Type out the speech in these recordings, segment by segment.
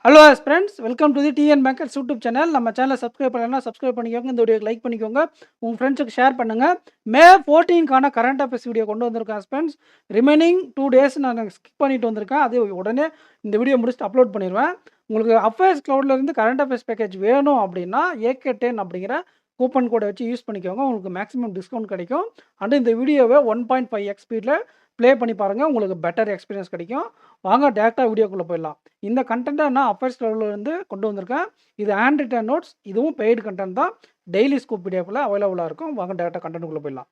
Hello friends, welcome to the TN bankers YouTube channel. நம்ம சேனலை subscribe பண்ணலைன்னா subscribe பண்ணிக்கோங்க. இந்த வீடியோக்கு லைக் பண்ணிக்கோங்க. உங்கள் ஃப்ரெண்ட்ஸுக்கு ஷேர் பண்ணுங்கள். மே 14க்கான கரண்ட் அஃபேர்ஸ் வீடியோ கொண்டு வந்திருக்கேன் ஃப்ரெண்ட்ஸ். ரிமைனிங் 2 டேஸ் நான் ஸ்கிப் பண்ணிட்டு வந்திருக்கேன். அது உடனே இந்த வீடியோ முடிச்சுட்டு அப்லோட் பண்ணிடுவேன். உங்களுக்கு அஃபேர்ஸ் க்ளவுட்லேருந்து கரண்ட் அஃபேர்ஸ் பேக்கேஜ் வேணும் அப்படின்னா AK10 அப்படிங்கிற கூப்பன் கோடை வச்சு யூஸ் பண்ணிக்கோங்க. உங்களுக்கு மேக்ஸிமம் டிஸ்கவுண்ட் கிடைக்கும். அண்ட் இந்த வீடியோவை 1.5x ஸ்பீடில் ப்ளே பண்ணி பாருங்கள். உங்களுக்கு பெட்டர் எக்ஸ்பீரியன்ஸ் கிடைக்கும். வாங்க டேரெக்டாக வீடியோக்குள்ளே போயிடலாம். இந்த கண்டென்ட்டை நான் அஃபேர்ஸ் லெவலிருந்து கொண்டு வந்திருக்கேன். இது ஹேண்ட் ரிட்டன் நோட்ஸ். இதுவும் பெய்டு கண்டென்ட் தான். டெய்லி ஸ்கூப் பிடிஎஃப்ல அவைலபிளாக இருக்கும். வாங்க டேரெக்டாக கண்டென்ட்டுக்குள்ளே போயிடலாம்.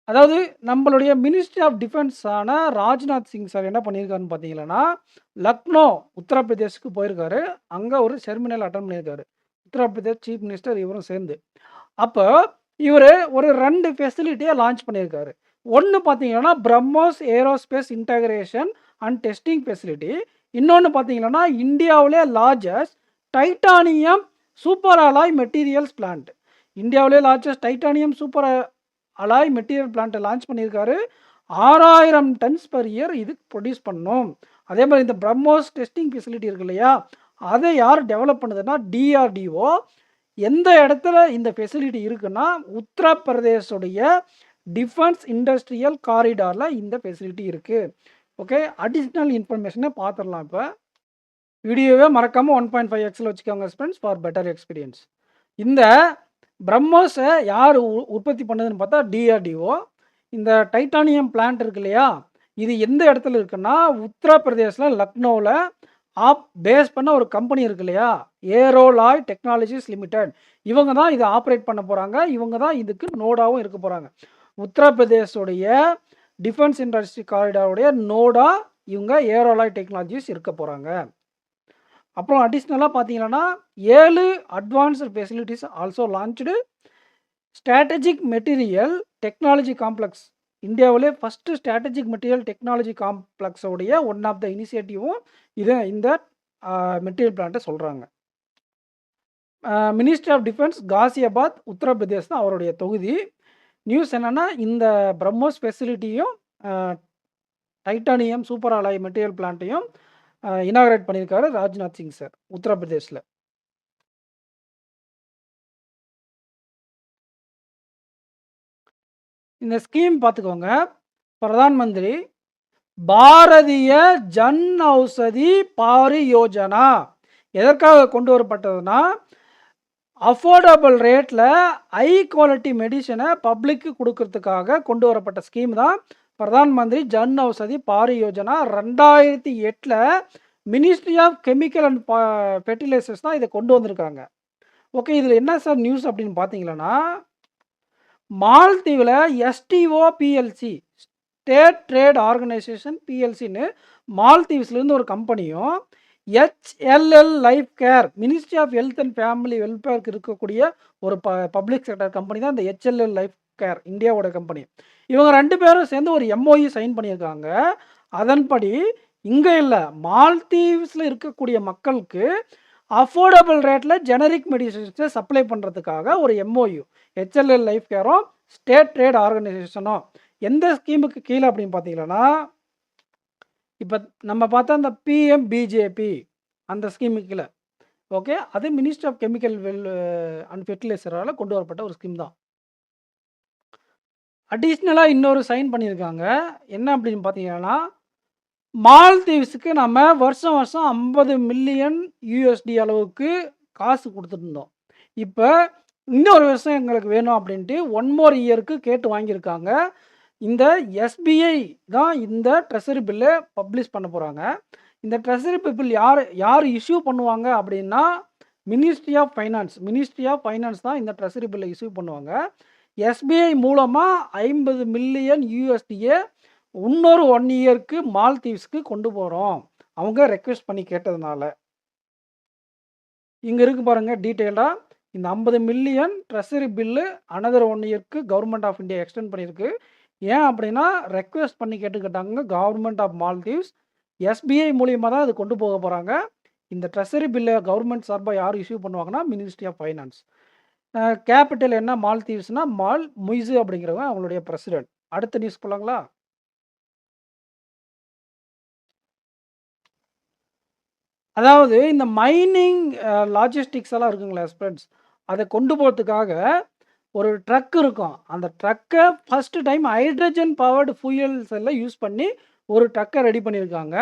அதாவது நம்மளுடைய மினிஸ்ட்ரி ஆஃப் டிஃபென்ஸ் ஆன ராஜ்நாத் சிங் சார் என்ன பண்ணியிருக்காருன்னு பார்த்தீங்கன்னா, லக்னோ உத்தரப்பிரதேஷ்க்கு போயிருக்காரு. அங்கே ஒரு செர்மினல் அட்டன் பண்ணியிருக்காரு. உத்தரப்பிரதேஷ் சீஃப் மினிஸ்டர் இவரும் சேர்ந்து. அப்போ இவர் ஒரு 2 ஃபெசிலிட்டியை லான்ச் பண்ணியிருக்காரு. ஒன்று பார்த்தீங்கன்னா BrahMos aerospace integration and testing facility. இன்னொன்று பார்த்தீங்கன்னா இந்தியாவிலே largest titanium super alloy materials plant. இந்தியாவிலே largest titanium super alloy material பிளான்ட்டை லான்ச் பண்ணியிருக்காரு. 6000 டன்ஸ் பர் இயர் இது ப்ரொடியூஸ் பண்ணணும். அதே மாதிரி இந்த பிரம்மோஸ் டெஸ்டிங் ஃபெசிலிட்டி இருக்கு இல்லையா, அதை யார் டெவலப் பண்ணுதுன்னா DRDO. எந்த இடத்துல இந்த ஃபெசிலிட்டி இருக்குன்னா உத்தரப்பிரதேஷோடைய டிஃபென்ஸ் இண்டஸ்ட்ரியல் காரிடாரில் இந்த ஃபெசிலிட்டி இருக்குது. ஓகே, அடிஷ்னல் இன்ஃபர்மேஷனை பார்த்துடலாம். இப்போ வீடியோவே மறக்காமல் 1.5xல் வச்சுக்கோங்க ஃப்ரெண்ட்ஸ் ஃபார் பெட்டர் எக்ஸ்பீரியன்ஸ். இந்த பிரம்மோஸை யார் உற்பத்தி பண்ணதுன்னு பார்த்தா DRDO. இந்த டைட்டானியம் பிளான்ட் இருக்கு இல்லையா, இது எந்த இடத்துல இருக்குன்னா உத்தரப்பிரதேசில் லக்னோவில் பேஸ் பண்ண ஒரு கம்பெனி இருக்கு இல்லையா, ஏரோலாய் டெக்னாலஜிஸ் லிமிடெட். இவங்க தான் இதை ஆப்ரேட் பண்ண போகிறாங்க. இவங்க தான் இதுக்கு நோடாவும் இருக்க போகிறாங்க. உத்தரப்பிரதேஷோடைய டிஃபென்ஸ் இண்டஸ்ட்ரி காரிடாருடைய நோடா இவங்க ஏரோலாய் டெக்னாலஜிஸ் இருக்க போகிறாங்க. அப்புறம் அடிஷ்னலாக பார்த்தீங்கன்னா 7 advanced facilities also launched. Strategic material technology complex, இந்தியாவிலே ஃபஸ்ட்டு ஸ்ட்ராட்டஜிக் மெட்டீரியல் டெக்னாலஜி காம்ப்ளெக்ஸோடைய ஒன் ஆஃப் த இனிஷியேட்டிவும் இதை இந்த மெட்டீரியல் பிளான்ட்டை சொல்கிறாங்க. Ministry of defence Ghaziabad Uttar Pradesh தான் அவருடைய தொகுதி. நியூஸ் என்னென்னா இந்த பிரம்மோஸ் ஃபெசிலிட்டியும் டைட்டானியம் சூப்பர் அலாய் மெட்டீரியல் பிளான்ட்டையும் இனாகரேட் பண்ணியிருக்காரு ராஜ்நாத் சிங் சார் உத்தரப்பிரதேஷில். இந்த ஸ்கீம் பார்த்துக்கோங்க. பிரதான் மந்திரி பாரதிய ஜன் ஔஷதி பாரியோஜனா எதற்காக கொண்டு வரப்பட்டதுன்னா, அஃபோர்டபுள் ரேட்டில் ஹை குவாலிட்டி மெடிசனை பப்ளிக்கு கொடுக்கறதுக்காக கொண்டு வரப்பட்ட ஸ்கீம் தான் Pradhan Mantri Jan Aushadhi Pariyojana. 2008 ministry of chemical and fertilisers தான் இதை கொண்டு வந்திருக்காங்க. ஓகே, இதில் என்ன சார் நியூஸ் அப்படின்னு பார்த்தீங்கன்னா, மால்தீவில் STO PLC state trade organisation PLCன்னு மால்தீவ்ஸ்லேருந்து ஒரு கம்பெனியும் HLL life care ministry of health and family வெல்ஃபேருக்கு இருக்கக்கூடிய ஒரு பப்ளிக் செக்டர் கம்பெனி தான் இந்த HLL லைஃப் கேர், இந்தியாவோட கம்பெனி. இவங்க 2 பேரும் சேர்ந்து ஒரு MOU சைன் பண்ணியிருக்காங்க. அதன்படி இங்கே இல்லை, மால்தீவ்ஸில் இருக்கக்கூடிய மக்களுக்கு அஃபோர்டபுள் ரேட்டில் ஜெனரிக் மெடிசன்ஸை சப்ளை பண்ணுறதுக்காக ஒரு MOU HLL லைஃப் கேரும் ஸ்டேட் ட்ரேட் ஆர்கனைசேஷனும். எந்த ஸ்கீமுக்கு கீழே அப்படின்னு பார்த்தீங்கன்னா, இப்போ நம்ம பார்த்தா அந்த PMBJP அந்த ஸ்கீமுக்கு கீழே. ஓகே, அது மினிஸ்ட்ரி ஆஃப் கெமிக்கல் அண்ட் ஃபெர்டிலைசரால் கொண்டு வரப்பட்ட ஒரு ஸ்கீம் தான். அடிஷ்னலாக இன்னொரு சைன் பண்ணியிருக்காங்க. என்ன அப்படின்னு பார்த்தீங்கன்னா, மால்தீவ்ஸுக்கு நம்ம வருஷம் 50 மில்லியன் USD அளவுக்கு காசு கொடுத்துருந்தோம். இப்போ இன்னொரு வருஷம் எங்களுக்கு வேணும் அப்படின்ட்டு 1 more இயருக்கு கேட்டு வாங்கியிருக்காங்க. இந்த SBI தான் இந்த ட்ரெஸரி பில்லை பப்ளிஷ் பண்ண போகிறாங்க. இந்த ட்ரெஸரி பில் யார் இஷ்யூ பண்ணுவாங்க அப்படின்னா மினிஸ்ட்ரி ஆஃப் ஃபைனான்ஸ் தான் இந்த ட்ரெஸரி பில்லை இஷ்யூ பண்ணுவாங்க. SBI மூலமாக 50 மில்லியன் USDயை இன்னொரு 1 இயருக்கு மால்தீவ்ஸ்க்கு கொண்டு போகிறோம், அவங்க ரெக்வெஸ்ட் பண்ணி கேட்டதுனால. இங்கே இருக்கு பாருங்கள் டீட்டெயிலாக. இந்த 50 மில்லியன் ட்ரெஸரி பில்லு அனதர் 1 இயருக்கு கவர்மெண்ட் ஆஃப் இந்தியா எக்ஸ்டெண்ட் பண்ணியிருக்கு. ஏன் அப்படின்னா ரெக்வெஸ்ட் பண்ணி கேட்டுக்கிட்டாங்க கவர்மெண்ட் ஆஃப் மால்தீவ்ஸ். SBI மூலியமாக தான் இது கொண்டு போக போகிறாங்க. இந்த ட்ரெஸரி பில்லை கவர்மெண்ட் சார்பாக யார் இஷ்யூ பண்ணுவாங்கன்னா மினிஸ்ட்ரி ஆஃப் ஃபைனான்ஸ். கேபிட்டல் என்ன மால்தீவ்ஸ்னா முய்ஸு அப்படிங்கிறவங்க அவங்களுடைய பிரசிடென்ட். அடுத்த நியூஸ் போலாங்களா? அதாவது இந்த மைனிங் லாஜிஸ்டிக்ஸ் எல்லாம் இருக்குங்களா ஃப்ரெண்ட்ஸ், அதை கொண்டு போகிறதுக்காக ஒரு ட்ரக் இருக்கும். அந்த ட்ரக்கை first time hydrogen powered fuel செல்லை யூஸ் பண்ணி ஒரு ட்ரக்கை ரெடி பண்ணியிருக்காங்க.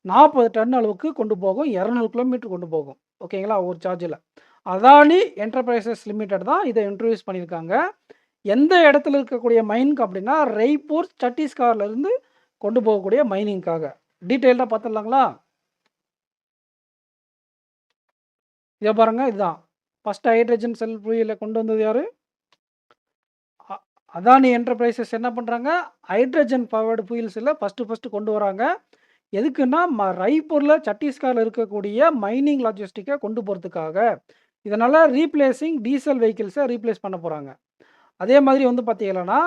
40 டன் அளவுக்கு கொண்டு போகும். 200 கிலோமீட்டர் கொண்டு போகும். ஓகேங்களா, ஒரு சார்ஜில். அதானி என்டர்பிரைசஸ் லிமிடெட் தான் இதை இன்ட்ரடியூஸ் பண்ணியிருக்காங்க. எந்த இடத்துல இருக்கக்கூடிய மைனுக்கு அப்படின்னா, ரெய்ப்பூர் சத்தீஸ்கர்லேருந்து கொண்டு போகக்கூடிய மைனிங்காக. டீட்டெயில்டாக பார்த்துடலாங்களா? இதை பாருங்க, இதுதான் ஃபஸ்ட்டு ஹைட்ரஜன் செல் ஃபியூயலை கொண்டு வந்தது யார்? அதானி என்டர்பிரைசஸ் என்ன பண்ணுறாங்க, ஹைட்ரஜன் பவர்டு ஃபியூயல் செல்லை ஃபஸ்ட்டு கொண்டு வராங்க. எதுக்குன்னா ராய்ப்பூரில் சத்தீஸ்கரில் இருக்கக்கூடிய மைனிங் லாஜிஸ்டிக்கை கொண்டு போகிறதுக்காக. இதனால் ரீப்ளேஸிங் டீசல் வெஹிக்கிள்ஸை ரீப்ளேஸ் பண்ண போகிறாங்க. அதே மாதிரி வந்து பார்த்தீங்கன்னா,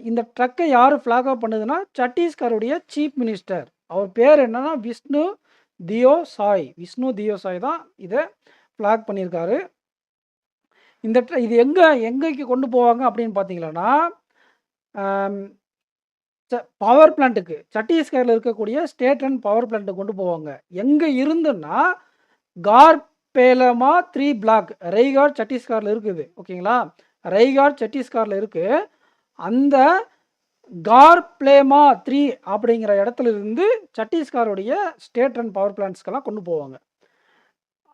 இந்த ட்ரக்கை யார் ஃப்ளாக் அப் பண்ணுதுன்னா, சத்தீஸ்கருடைய சீஃப் மினிஸ்டர். அவர் பேர் என்னன்னா விஷ்ணு தியோ சாய் தான் இதை ஃப்ளாக் பண்ணியிருக்காரு. இது எங்கேக்கு கொண்டு போவாங்க அப்படின்னு பார்த்தீங்கன்னா, பவர் பிளான்ட்டுக்கு, சத்தீஸ்கரில் இருக்கக்கூடிய ஸ்டேட் அண்ட் பவர் பிளான்ட்டுக்கு கொண்டு போவாங்க. எங்கே இருந்துன்னா, கார்பேலமா 3 பிளாக் ரெய்காட் சத்தீஸ்கரில் இருக்குது. ஓகேங்களா, ரெய்காட் சத்தீஸ்கரில் இருக்குது. அந்த கார்ப்ளேமா 3 அப்படிங்கிற இடத்துல இருந்து சத்தீஸ்கருடைய ஸ்டேட் அண்ட் பவர் பிளான்ட்ஸ்க்கெல்லாம் கொண்டு போவாங்க.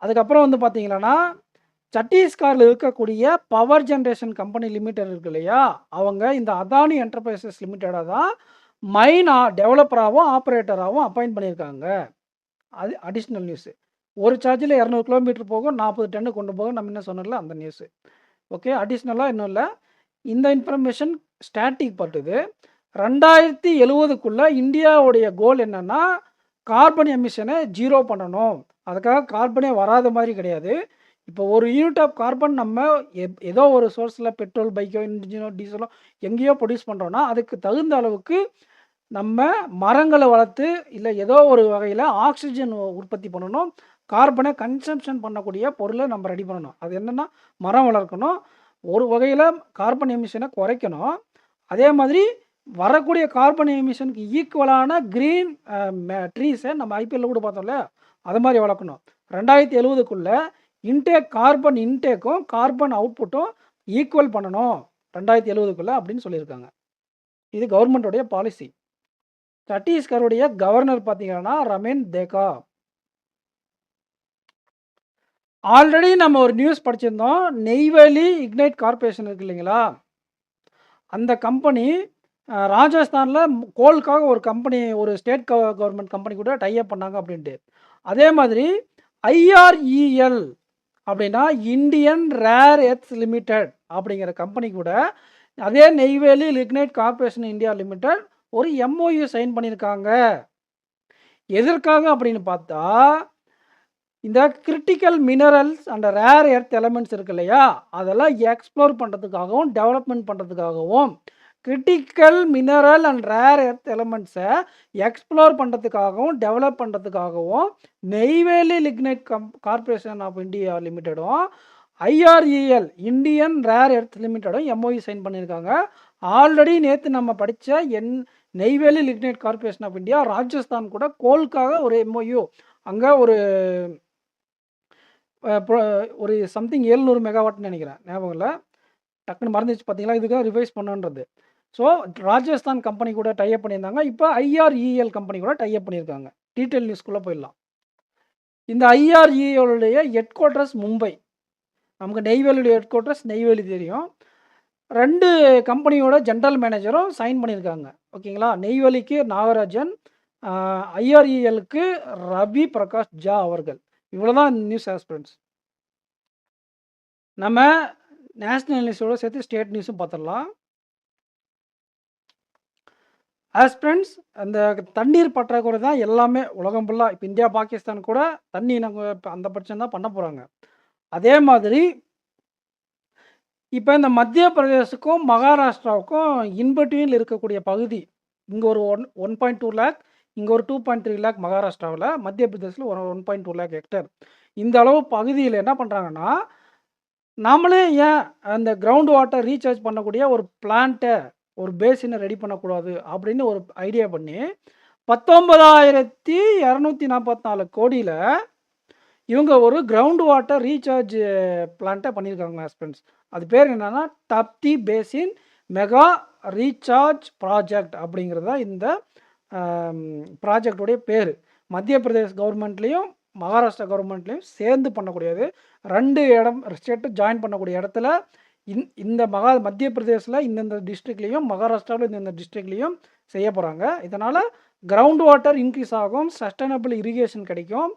அதுக்கப்புறம் வந்து பார்த்தீங்கன்னா, சத்தீஸ்கரில் இருக்கக்கூடிய பவர் ஜென்ரேஷன் கம்பெனி லிமிடெட் இருக்கு இல்லையா, அவங்க இந்த அதானி என்டர்பிரைசஸ் லிமிட்டடாக தான் டெவலப்பராகவும் ஆப்ரேட்டராகவும் அப்பாயிண்ட் பண்ணியிருக்காங்க. அது அடிஷ்னல் நியூஸு. ஒரு சார்ஜில் 200 கிலோமீட்டர் போகும், 40 டன்னு கொண்டு போகும். நம்ம என்ன சொன்னோம்ல அந்த நியூஸு. ஓகே, அடிஷ்னலாக இன்னும் இல்லை. இந்த இன்ஃபர்மேஷன் ஸ்டாட்டிக் பட்டுது. 2070க்குள்ளே இந்தியாவுடைய கோல் என்னென்னா, கார்பன் எமிஷனை 0 பண்ணணும். அதுக்காக கார்பனே வராத மாதிரி கிடையாது. இப்போ ஒரு யூனிட் ஆஃப் கார்பன் நம்ம ஏதோ ஒரு சோர்ஸில் பெட்ரோல் பைக்கோ இன்ஜினோ டீசலோ எங்கேயோ ப்ரொடியூஸ் பண்ணுறோன்னா, அதுக்கு தகுந்த அளவுக்கு நம்ம மரங்களை வளர்த்து இல்லை ஏதோ ஒரு வகையில் ஆக்சிஜன் உற்பத்தி பண்ணணும். கார்பனை கன்சம்ஷன் பண்ணக்கூடிய பொருளை நம்ம ரெடி பண்ணணும். அது என்னென்னா, மரம் வளர்க்கணும், ஒரு வகையில் கார்பன் எமிஷனை குறைக்கணும். அதே மாதிரி வரக்கூடிய கார்பன் எமிஷனுக்கு ஈக்குவலான க்ரீன் ட்ரீஸை நம்ம ஐபிஎல்ல கூட பார்த்தோம்ல, அது மாதிரி வளர்க்கணும். 2070க்குள்ளே கார்பன் இன்டேக்கும் கார்பன் அவுட்புட்டும் ஈக்குவல் பண்ணணும் 2070க்குள்ளே அப்படின்னு சொல்லியிருக்காங்க. இது கவர்மெண்ட்டோடைய பாலிசி. சத்தீஸ்கருடைய கவர்னர் பார்த்தீங்கன்னா ரமேன் தேகா. ஆல்ரெடி நம்ம ஒரு நியூஸ் படிச்சிருந்தோம். நெய்வேலி இக்னைட் கார்பரேஷன் இருக்கு இல்லைங்களா, அந்த கம்பெனி ராஜஸ்தானில் கோல்க்காக ஒரு கம்பெனி, ஒரு ஸ்டேட் கவர்மெண்ட் கம்பெனி கூட டைப் பண்ணாங்க அப்படின்ட்டு. அதே மாதிரி IREL அப்படின்னா இந்தியன் ரேர் எர்த்ஸ் லிமிடெட் அப்படிங்கிற கம்பெனி கூட அதே Neyveli lignite corporation India limited ஒரு MOU சைன் பண்ணியிருக்காங்க. எதற்காக அப்படின்னு பார்த்தா, இந்த critical minerals and rare earth elements இருக்கு இல்லையா, அதெல்லாம் எக்ஸ்ப்ளோர் பண்ணுறதுக்காகவும் டெவலப்மெண்ட் பண்ணுறதுக்காகவும், critical mineral and rare earth எலமெண்ட்ஸை எக்ஸ்ப்ளோர் பண்ணுறதுக்காகவும் டெவலப் பண்ணுறதுக்காகவும் Neyveli lignite corporation of India லிமிட்டடும் IREL இந்தியன் ரேர் எர்த் லிமிட்டடும் MOU சைன் பண்ணியிருக்காங்க. ஆல்ரெடி நேற்று நம்ம படித்த Neyveli lignite corporation of India Rajasthan கூட கோல்க்காக ஒரு MOU, அங்கே ஒரு சம்திங் 700 மெகாவாட்னு நினைக்கிறேன், ஞாபகம் இல்லை, டக்குன்னு மறந்துச்சு பார்த்தீங்களா, இதுக்காக ரிவைஸ் பண்ணுன்றது. ஸோ ராஜஸ்தான் கம்பெனி கூட டைப் பண்ணியிருந்தாங்க. இப்போ IREL கம்பெனி கூட டைப் பண்ணியிருக்காங்க. டீட்டெயில் நியூஸ்குள்ளே போயிடலாம். இந்த IRELடைய ஹெட் குவார்ட்டர்ஸ் மும்பை. நமக்கு நெய்வேலியுடைய ஹெட் குவார்ட்டர்ஸ் நெய்வேலி தெரியும். 2 கம்பெனியோட ஜென்ரல் மேனேஜரும் சைன் பண்ணியிருக்காங்க. ஓகேங்களா, நெய்வேலிக்கு நாகராஜன், IRELக்கு ரவி பிரகாஷ் ஜா அவர்கள். இவ்வளோதான் நியூஸ் ஆஸ்பிரண்ட்ஸ். நம்ம நேஷ்னல் நியூஸோட சேர்த்து ஸ்டேட் நியூஸும் பார்த்துடலாம். ஆஸ்பிரண்ட்ஸ், அந்த தண்ணீர் பற்றாக்குறை தான் எல்லாமே உலகம் ஃபுல்லாக. இப்போ இந்தியா பாகிஸ்தான் கூட தண்ணி நம்ம அந்த பட்சம் தான் பண்ண போகிறாங்க. அதே மாதிரி இப்போ இந்த மத்திய பிரதேசத்துக்கும் மகாராஷ்டிராவுக்கும் இன்பிட்வீனில் இருக்கக்கூடிய பகுதி, இங்கே ஒரு 1.2 லேக், இங்கே ஒரு 2.3 லேக் மகாராஷ்டிராவில், மத்திய பிரதேசத்தில் ஒரு 1.2 லேக் ஹெக்டேர். இந்த அளவு பகுதியில் என்ன பண்ணுறாங்கன்னா, நாமளே ஏன் அந்த கிரவுண்ட் வாட்டர் ரீசார்ஜ் பண்ணக்கூடிய ஒரு பிளான்ட்டை, ஒரு பேசினை ரெடி பண்ணக்கூடாது அப்படின்னு ஒரு ஐடியா பண்ணி 19,244 கோடியில இவங்க ஒரு கிரவுண்ட் வாட்டர் ரீசார்ஜ் பிளான்ட்டை பண்ணியிருக்காங்க ஃப்ரெண்ட்ஸ். அது பேர் என்னன்னா Tapti basin mega recharge project அப்படிங்கிறது தான் இந்த ப்ராஜெக்டுடைய பேர். மத்திய பிரதேஷ் கவர்மெண்ட்லேயும் மகாராஷ்டிரா கவர்மெண்ட்லேயும் சேர்ந்து பண்ணக்கூடியது. 2 ஸ்டேட்டும் ஜாயின் பண்ணக்கூடிய இடத்துல இந்த மத்திய பிரதேசில் இந்தந்த டிஸ்ட்ரிக்ட்லேயும் மகாராஷ்டிராவில் இந்தந்த டிஸ்ட்ரிக்ட்லேயும் செய்ய போகிறாங்க. இதனால் கிரவுண்ட் வாட்டர் இன்க்ரீஸ் ஆகும், சஸ்டைனபிள் இரிகேஷன் கிடைக்கும்,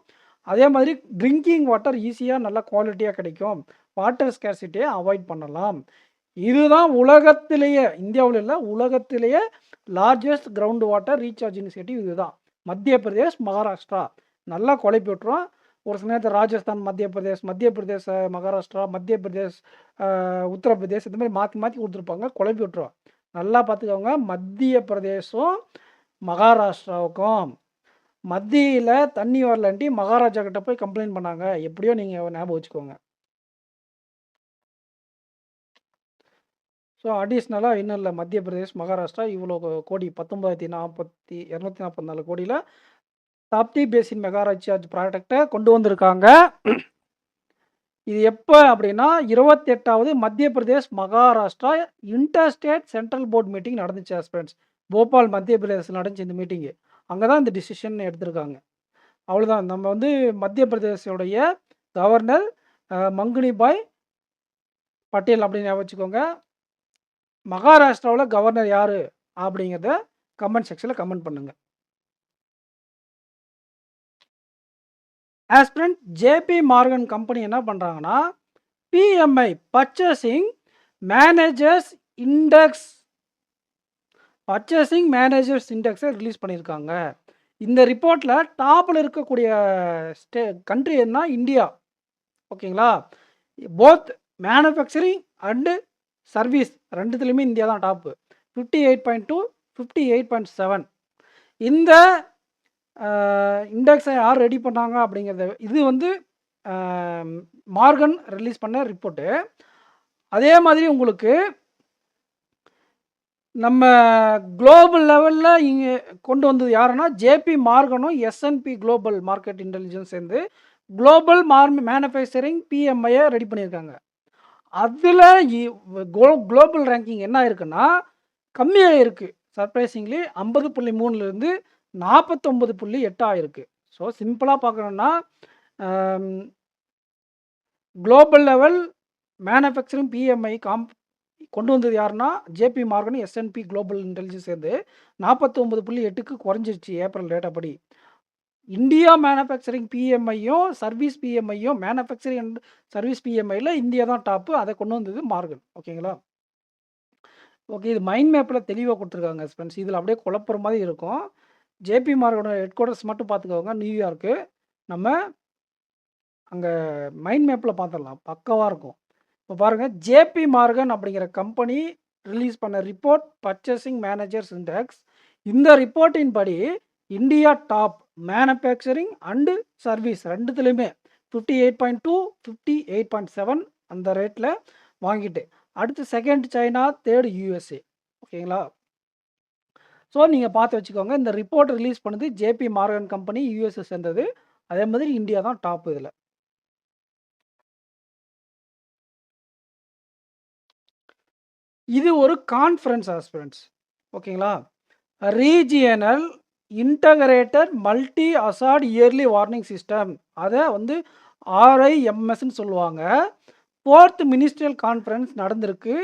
அதே மாதிரி ட்ரிங்கிங் வாட்டர் ஈஸியாக நல்லா குவாலிட்டியாக கிடைக்கும், வாட்டர் ஸ்கேர்சிட்டியை அவாய்ட் பண்ணலாம். இதுதான் உலகத்திலேயே, இந்தியாவில் இல்லை உலகத்திலேயே largest ground water recharge initiative இதுதான். மத்திய பிரதேஷ் மகாராஷ்டிரா நல்லா குழப்பி விட்டுரும். ஒரு சில நேரத்தில் ராஜஸ்தான் மத்திய பிரதேஷ் மகாராஷ்டிரா, மத்திய பிரதேஷ் உத்தரப்பிரதேஷ், இந்த மாதிரி மாற்றி மாற்றி கொடுத்துருப்பாங்க, குழப்பி விட்டுரும். நல்லா பார்த்துக்கோங்க. மத்திய பிரதேசம் மகாராஷ்டிராவுக்கும் மத்தியில் தண்ணி வரலன்ட்டு மகாராஜா கிட்ட போய் கம்ப்ளைண்ட் பண்ணாங்க. எப்படியோ நீங்கள் ஞாபகம் வச்சுக்கோங்க. ஸோ அடிஷ்னலாக இன்னும் இல்லை, மத்திய பிரதேஷ் மகாராஷ்டிரா இவ்வளோ கோடி 19,244 கோடியில் தாப்தி பேசின் மெகா ரீசார்ஜ் ப்ராடக்டை கொண்டு வந்திருக்காங்க. இது எப்போ அப்படின்னா 28வது Madhya Pradesh Maharashtra interstate central board meeting நடந்துச்சு ஃப்ரெண்ட்ஸ். போபால் மத்திய பிரதேசத்தில் நடந்துச்சு இந்த மீட்டிங்கு. அங்கே தான் இந்த டிசிஷன் எடுத்திருக்காங்க. அவ்வளோதான். நம்ம வந்து மத்திய பிரதேசோடைய கவர்னர் மங்குனிபாய் பட்டேல் அப்படின்னு ஞாபகம் வச்சுக்கோங்க. மகாராஷ்டிராவில் கவர்னர் யார் அப்படிங்கிறத கமெண்ட் செக்ஷனில் கமெண்ட் பண்ணுங்கள். ஆஸ்பிரண்ட் ஜேபி மார்கன் கம்பெனி என்ன பண்ணுறாங்கன்னா பிஎம்ஐ பர்ச்சேசிங் மேனேஜர்ஸ் இண்டெக்ஸை ரிலீஸ் பண்ணியிருக்காங்க. இந்த ரிப்போர்ட்டில் டாப்பில் இருக்கக்கூடிய கண்ட்ரி என்ன? இந்தியா. ஓகேங்களா? போத் மேனுஃபேக்சரிங் அண்டு சர்வீஸ் ரெண்டுத்துலேயுமே இந்தியா தான் டாப்பு. 58.2, 58.7. இந்த இண்டெக்ஸை யார் ரெடி பண்ணாங்க அப்படிங்கிறத, இது வந்து மார்கன் ரிலீஸ் பண்ண ரிப்போர்ட்டு. அதே மாதிரி உங்களுக்கு நம்ம குளோபல் லெவலில் இங்கே கொண்டு வந்தது யாருன்னா ஜேபி மார்கனும் எஸ்என்பி குளோபல் மார்க்கெட் இன்டெலிஜென்ஸ் சேர்ந்து குளோபல் மேனுஃபேக்சரிங் பிஎம்ஐயை ரெடி பண்ணியிருக்காங்க. அதில் குளோபல் ரேங்கிங் என்ன இருக்குன்னா கம்மியாக இருக்குது. சர்ப்ரைசிங்லி 50.3லேருந்து 49.8 ஆயிருக்கு. ஸோ சிம்பிளாக பார்க்கணுன்னா குளோபல் லெவல் மேனுஃபேக்சரிங் பிஎம்ஐ கொண்டு வந்தது யாருன்னா JP Morgan S and P global intelligence சேர்ந்து 49.8க்கு குறைஞ்சிருச்சு ஏப்ரல் டேட்டா படி. இந்தியா மேனுஃபேக்சரிங் பிஎம்ஐயும் சர்வீஸ் பிஎம்ஐயும் மேனுஃபேக்சரிங் அண்ட் சர்வீஸ் பிஎம்ஐயில் இந்தியா தான் டாப்பு. அதை கொண்டு வந்தது மார்கன். ஓகேங்களா? ஓகே, இது மைண்ட் மேப்பில் தெளிவாக கொடுத்துருக்காங்க ஃப்ரெண்ட்ஸ். இதில் அப்படியே குழப்புற மாதிரி இருக்கும். ஜேபி மார்கனோட ஹெட் குவார்ட்டர்ஸ் மட்டும் பார்த்துக்கோங்க, நியூயார்க்கு. நம்ம அங்கே மைண்ட் மேப்பில் பார்த்துடலாம், பக்கவாக இருக்கும். இப்போ பாருங்கள், ஜேபி மார்கன் அப்படிங்கிற கம்பெனி ரிலீஸ் பண்ண ரிப்போர்ட் பர்ச்சேசிங் மேனேஜர்ஸ் இண்டெக்ஸ். இந்த ரிப்போர்ட்டின் படி India top manufacturing and service ரெண்டுத்துலேயுமே 58.2, 58.7 அந்த ரேட்டில் வாங்கிட்டு, அடுத்து செகண்ட் சைனா, தேர்டு யூஎஸ்ஏ. ஓகேங்களா? ஸோ நீங்கள் பார்த்து வச்சுக்கோங்க. இந்த ரிப்போர்ட் ரிலீஸ் பண்ணது ஜேபி மார்கன் கம்பெனி, யூஎஸ்ஏ சேர்ந்தது. அதே மாதிரி இந்தியா தான் டாப். இதில் இது ஒரு கான்ஃபரன்ஸ் ஆஸ்பிரண்ட்ஸ். ஓகேங்களா? Regional integrated multi hazard early warning system, அதை வந்து RIMSன்னு சொல்லுவாங்க. 4th மினிஸ்ட்ரியல் கான்ஃபரன்ஸ் நடந்திருக்கு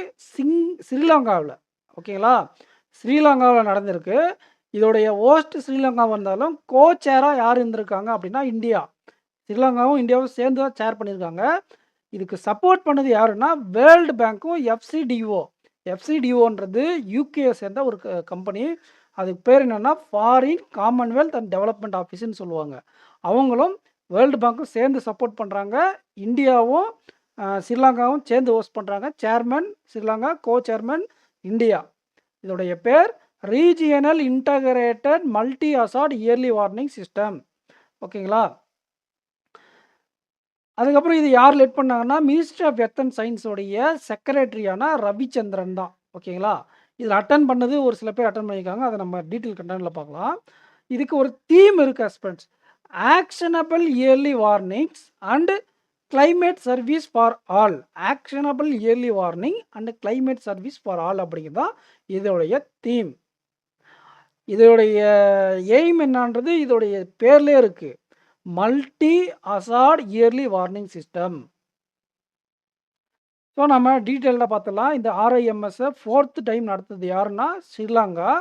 ஸ்ரீலங்காவில். ஓகேங்களா? ஸ்ரீலங்காவில் நடந்திருக்கு. இதோடைய ஹோஸ்ட் ஸ்ரீலங்காவாக இருந்தாலும் கோச்சேராக யார் இருந்திருக்காங்க அப்படின்னா இந்தியா. ஸ்ரீலங்காவும் இந்தியாவும் சேர்ந்து தான் சேர் பண்ணியிருக்காங்க. இதுக்கு சப்போர்ட் பண்ணது யாருன்னா வேர்ல்டு பேங்க்கும் எஃப்சிடிஓன்றது யூகே சேர்ந்த ஒரு கம்பெனி. அதுக்கு பேர் என்னென்னா ஃபாரின் காமன்வெல்த் அண்ட் டெவலப்மெண்ட் ஆஃபீஸ்ன்னு சொல்லுவாங்க. அவங்களும் வேர்ல்டு பேங்க்கும் சேர்ந்து சப்போர்ட் பண்ணுறாங்க. இந்தியாவும் ஸ்ரீலங்காவும் சேர்ந்து ஹோஸ்ட் பண்ணுறாங்க. Chairman Sri Lanka, co chairman India. இதோடைய பேர் regional integrated multi hazard early warning system. ஓகேங்களா? அதுக்கப்புறம் இது யார் லெட் பண்ணாங்கன்னா மினிஸ்ட்ரி ஆஃப் எர்த் அண்ட் சயின்ஸோடைய செக்ரட்டரியான ரவிச்சந்திரன் தான். ஓகேங்களா? இதில் அட்டன் பண்ணது ஒரு சில பேர் அட்டன் பண்ணியிருக்காங்க. அதை நம்ம டீட்டெயில் கண்டென்ட்டில் பார்க்கலாம். இதுக்கு ஒரு தீம் இருக்குது husbands. Actionable early warnings and climate service for all. Actionable early warning and climate service for all அப்படிங்கிறது தான் இதோடைய தீம். இதோடைய எய்ம் என்னன்றது இதோடைய பேர்லேயே இருக்குது, multi hazard early warning system. So நம்ம டீட்டெயிலாக பார்த்துலாம். இந்த ஆர்ஐஎம்எஸ்ஸை 4th டைம் நடத்துது யாருன்னா ஸ்ரீலங்கா.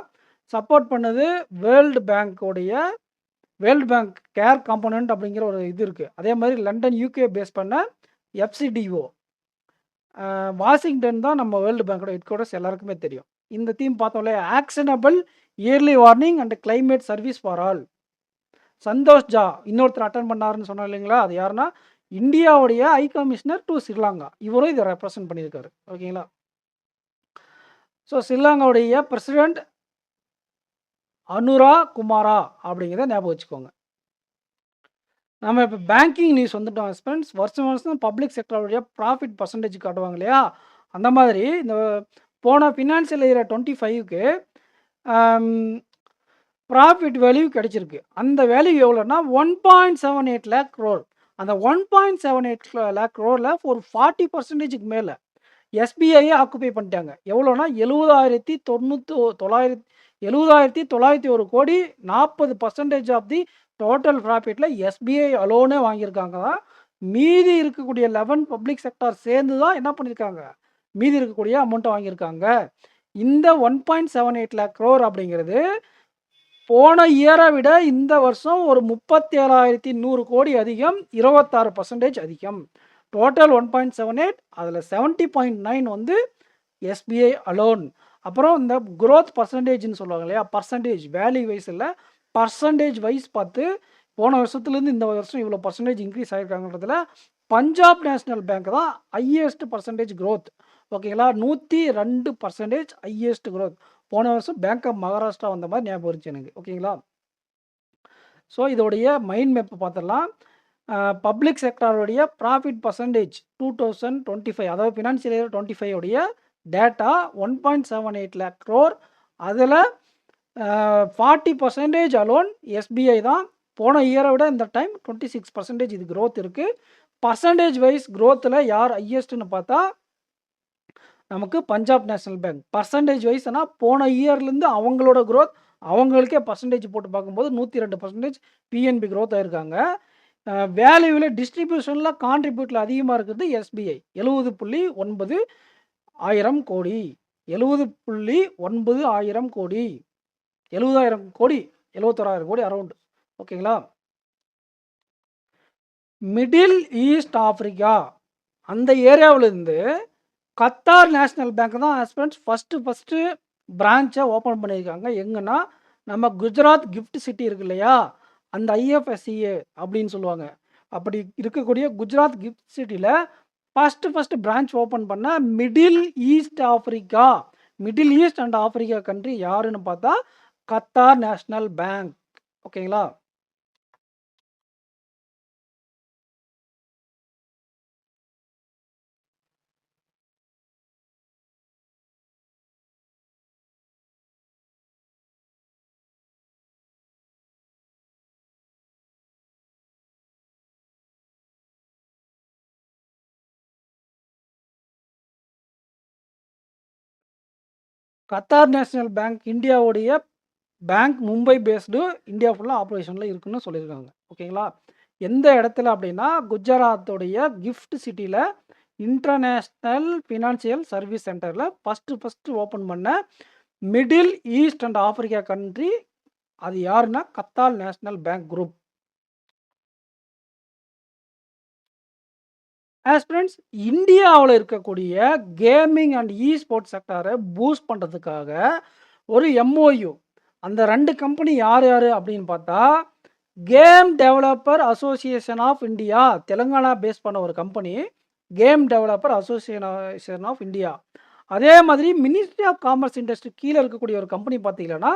சப்போர்ட் பண்ணது வேர்ல்டு பேங்க்கோடைய வேர்ல்டு பேங்க் கேர் காம்போனன்ட் அப்படிங்கிற ஒரு இது இருக்குது. அதே மாதிரி லண்டன் யூகே பேஸ் பண்ண எஃப்சிடிஓ, வாஷிங்டன் தான் நம்ம வேர்ல்டு பேங்கோட ஹெட் குவார்ட்டர்ஸ் எல்லாருக்குமே தெரியும். இந்த தீம் பார்த்தோம்ல, actionable early warning and climate service for all. Santosh Jha இன்னொருத்தர் அட்டன் பண்ணாருன்னு சொன்னோம் இல்லைங்களா, அது யாருன்னா இந்தியாவுடைய ஹை கமிஷனர் டு ஸ்ரீலங்கா. இவரும் இதை ரெப்ரசன்ட் பண்ணியிருக்காரு. ஓகேங்களா. ஸோ ஸ்ரீலங்காவுடைய பிரசிடெண்ட் அனுரா குமாரா அப்படிங்கிறத ஞாபகம் வச்சுக்கோங்க. நம்ம இப்போ பேங்கிங் நியூஸ் வந்துட்டோம் ஹஸ்பண்ட்ஸ். வருஷம் வருஷம் பப்ளிக் செக்டருடைய ப்ராஃபிட் பர்சன்டேஜ் காட்டுவாங்க இல்லையா, அந்த மாதிரி இந்த போன ஃபினான்ஷியல் இயர் 25க்கு ப்ராஃபிட் வேல்யூ கிடைச்சிருக்கு. அந்த வேல்யூ எவ்வளோன்னா 1.78 lakh crore. அந்த 1.78 lakh crore ஒரு 40% மேலே எஸ்பிஐயே ஆக்குபை பண்ணிட்டாங்க. எவ்வளோனா 70,901 கோடி. 40% ஆஃப் தி டோட்டல் ப்ராஃபிட்டில் எஸ்பிஐ அலோனே வாங்கியிருக்காங்க. மீதி இருக்கக்கூடிய 11 பப்ளிக் செக்டார் சேர்ந்து தான் என்ன பண்ணியிருக்காங்க, மீதி இருக்கக்கூடிய அமௌண்ட்டை வாங்கியிருக்காங்க. இந்த 1.78 lakh crore அப்படிங்கிறது போன இயரை விட இந்த வருஷம் ஒரு 37,100 கோடி அதிகம், 26% அதிகம். டோட்டல் 1.78, அதில் 70.9 வந்து எஸ்பிஐ அலோன். அப்புறம் இந்த குரோத் பர்சன்டேஜ்னு சொல்லுவாங்க இல்லையா, பர்சன்டேஜ் வேல்யூ வைஸ் இல்லை, பர்சன்டேஜ் வைஸ் பார்த்து போன வருஷத்துலேருந்து இந்த வருஷம் இவ்வளோ பர்சன்டேஜ் இன்க்ரீஸ் ஆகிருக்காங்கிறதுல பஞ்சாப் நேஷ்னல் பேங்க் தான் ஹையஸ்ட் பர்சன்டேஜ் க்ரோத். ஓகேங்களா, 102% ஹையஸ்ட் க்ரோத். போன வருஷம் பேங்க் ஆஃப் மகாராஷ்டிரா வந்த மாதிரி ஞாபகம் இருந்துச்சு எனக்கு. ஓகேங்களா. ஸோ இதோடைய மைண்ட் மேப் பார்த்துடலாம். பப்ளிக் செக்டாருடைய ப்ராஃபிட் பர்சன்டேஜ் 2025, அதாவது ஃபினான்ஷியல் இயர் 25 உடைய டேட்டா 1.78 lakh crore. அதில் 40% அலோன் எஸ்பிஐ தான். போன இயரை விட இந்த டைம் 26% இது க்ரோத் இருக்குது. பர்சன்டேஜ் வைஸ் க்ரோத்தில் யார் ஹையஸ்ட்னு பார்த்தா நமக்கு பஞ்சாப் நேஷ்னல் பேங்க். பர்சன்டேஜ் வைஸ்னால் போன இயர்லேருந்து அவங்களோட க்ரோத் அவங்களுக்கே பர்சன்டேஜ் போட்டு பார்க்கும்போது 102% பிஎன்பி க்ரோத் ஆகிருக்காங்க. வேல்யூவில் டிஸ்ட்ரிபியூஷனில் கான்ட்ரிபியூட்டில் அதிகமாக இருக்கிறது எஸ்பிஐ 70.9 ஆயிரம் கோடி. 70.9 ஆயிரம் கோடி, 70,000 கோடி, 71,000 கோடி அரௌண்ட். ஓகேங்களா. மிடில் ஈஸ்ட் ஆஃப்ரிக்கா அந்த ஏரியாவிலேருந்து கத்தார் நேஷ்னல் பேங்க் தான் ஹஸ்பண்ட்ஸ் ஃபஸ்ட்டு பிரான்ச்சை ஓப்பன் பண்ணியிருக்காங்க. எங்கன்னா நம்ம குஜராத் கிஃப்ட் சிட்டி இருக்கு இல்லையா, அந்த ஐஎஃப்எஸ்சிஏ அப்படின்னு சொல்லுவாங்க. அப்படி இருக்கக்கூடிய குஜராத் கிஃப்ட் சிட்டியில் ஃபஸ்ட்டு பிரான்ச் ஓப்பன் பண்ண middle east Africa, middle east and Africa country யாருன்னு பார்த்தா கத்தார் நேஷ்னல் பேங்க். ஓகேங்களா. கத்தார் நேஷ்னல் பேங்க் இந்தியாவுடைய பேங்க், மும்பை பேஸ்டு, இந்தியா ஃபுல்லாக ஆப்ரேஷனில் இருக்குன்னு சொல்லியிருக்காங்க. ஓகேங்களா. எந்த இடத்துல அப்படின்னா குஜராத்தோடைய கிஃப்ட் சிட்டியில் இன்டர்நேஷ்னல் ஃபினான்ஷியல் சர்வீஸ் சென்டரில் ஃபஸ்ட்டு ஓப்பன் பண்ண middle east and Africa country அது யாருன்னா Qatar national bank group. As friends, இந்தியாவில் இருக்கக்கூடிய gaming and E sports செக்டாரை boost பண்ணுறதுக்காக ஒரு எம்ஓயு. அந்த 2 கம்பெனி யார் அப்படின்னு பார்த்தா game developer association of India, Telangana base பண்ண ஒரு company, game developer association of India. அதே மாதிரி மினிஸ்ட்ரி ஆஃப் காமர்ஸ் இண்டஸ்ட்ரி கீழே இருக்கக்கூடிய ஒரு கம்பெனி பார்த்தீங்கன்னா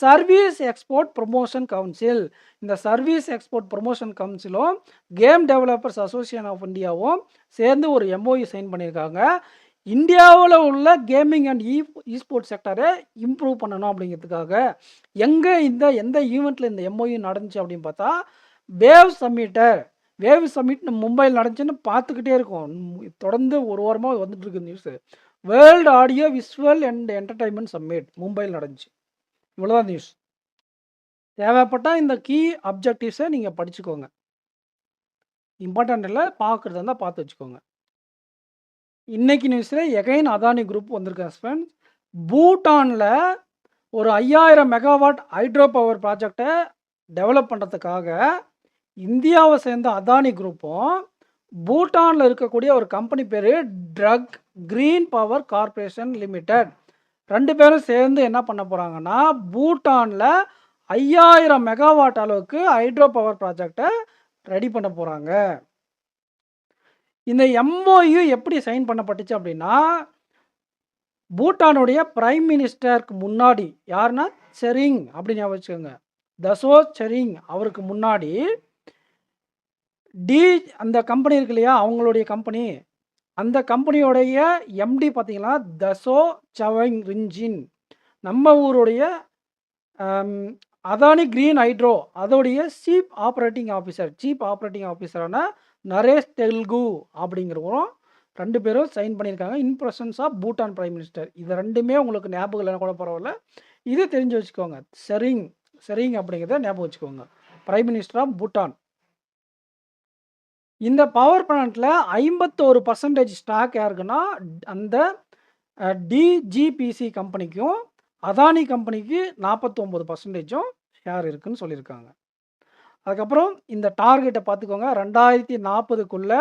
சர்வீஸ் எக்ஸ்போர்ட் ப்ரொமோஷன் கவுன்சில். இந்த சர்வீஸ் எக்ஸ்போர்ட் ப்ரொமோஷன் கவுன்சிலும் கேம் டெவலப்பர்ஸ் அசோசியேஷன் ஆஃப் இந்தியாவும் சேர்ந்து ஒரு எம்ஓயு சைன் பண்ணியிருக்காங்க. இந்தியாவுல உள்ள கேமிங் அண்ட் ஸ்போர்ட்ஸ் செக்டாரை இம்ப்ரூவ் பண்ணணும் அப்படிங்கிறதுக்காக எந்த ஈவெண்ட்டில் இந்த எம்ஓயு நடந்துச்சு அப்படின்னு பார்த்தா வேவ் சம்மிட் மும்பையில் நடந்துச்சுன்னு பார்த்துக்கிட்டே இருக்கோம். தொடர்ந்து ஒரு வாரமாக வந்துட்டு இருக்கு news. World audio visual and entertainment summit மும்பையில் நடந்துச்சு. இவ்வளோதான் நியூஸ். தேவைப்பட்டால் இந்த கீ அப்ஜெக்டிவ்ஸை நீங்கள் படிச்சுக்கோங்க. இம்பார்ட்டன்ட் இல்லை, பார்க்குறதா இருந்தால் பார்த்து வச்சுக்கோங்க. இன்னைக்கு நியூஸில் எகைன் அதானி குரூப் வந்திருக்கு ஹஸ்பண்ட். பூட்டானில் ஒரு 5000 மெகாவாட் ஹைட்ரோ பவர் ப்ராஜெக்டை டெவலப் பண்ணுறதுக்காக இந்தியாவை சேர்ந்த அதானி குரூப்பும் பூட்டானில் இருக்கக்கூடிய ஒரு கம்பெனி பேர் Druk green power corporation limited 2 பேரும் சேர்ந்து என்ன பண்ண போகிறாங்கன்னா பூட்டானில் 5000 மெகாவாட் அளவுக்கு ஹைட்ரோ பவர் ப்ராஜெக்டை ரெடி பண்ண போகிறாங்க. இந்த எம்ஓயு எப்படி சைன் பண்ணப்பட்டுச்சு அப்படின்னா, பூட்டானுடைய பிரைம் மினிஸ்டருக்கு முன்னாடி யாருன்னா செரிங் அப்படின்னு ஞாபகம் வச்சுக்கோங்க. தசோ செரிங் அவருக்கு முன்னாடி அந்த கம்பெனி இருக்கு இல்லையா, அவங்களுடைய கம்பெனி, அந்த கம்பெனியோடைய எம்டி பார்த்தீங்கன்னா தசோ சவங் ரிஞ்சின், நம்ம ஊருடைய அதானி கிரீன் ஹைட்ரோ அதோடைய சீஃப் ஆப்ரேட்டிங் ஆஃபீஸரான நரேஷ் தெலுங்கு அப்படிங்கிறவரும் 2 பேரும் சைன் பண்ணியிருக்காங்க in presence of Bhutan prime minister. இது 2மே உங்களுக்கு ஞாபகம் இல்லைன்னா கூட பரவாயில்ல, இது தெரிஞ்சு வச்சுக்கோங்க. செரிங் அப்படிங்கிறத ஞாபகம் வச்சுக்கோங்க, பிரைம் மினிஸ்டர் ஆஃப் பூட்டான். இந்த பவர் பிளான்ட்டில் 51% ஸ்டாக் யாருக்குன்னா அந்த டிஜிபிசி கம்பெனிக்கும் அதானி கம்பெனிக்கு 49% ஷேர் இருக்குன்னு சொல்லியிருக்காங்க. அதுக்கப்புறம் இந்த டார்கெட்டை பார்த்துக்கோங்க, 2040க்குள்ளே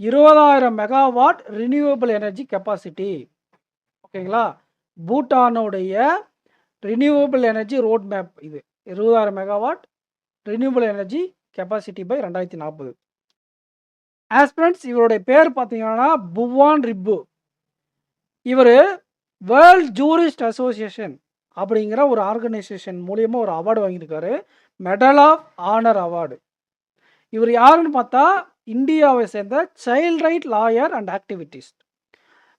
20,000 மெகாவாட் ரினியூவபிள் எனர்ஜி கெப்பாசிட்டி. ஓகேங்களா, பூட்டானுடைய ரினியூவபிள் எனர்ஜி ரோட் மேப் இது 20,000 megawatt renewable energy capacity by 2040. Aspirants இவருடைய பேர் பார்த்தீங்கன்னா புவான் ரிப்பு. இவர் வேர்ல்ட் ஜூரிஸ்ட் அசோசியேஷன் அப்படிங்கிற ஒரு ஆர்கனைசேஷன் மூலியமாக ஒரு அவார்டு வாங்கியிருக்காரு, மெடல் ஆஃப் ஆனர் அவார்டு. இவர் யாருன்னு பார்த்தா இந்தியாவை சேர்ந்த child right lawyer and activist.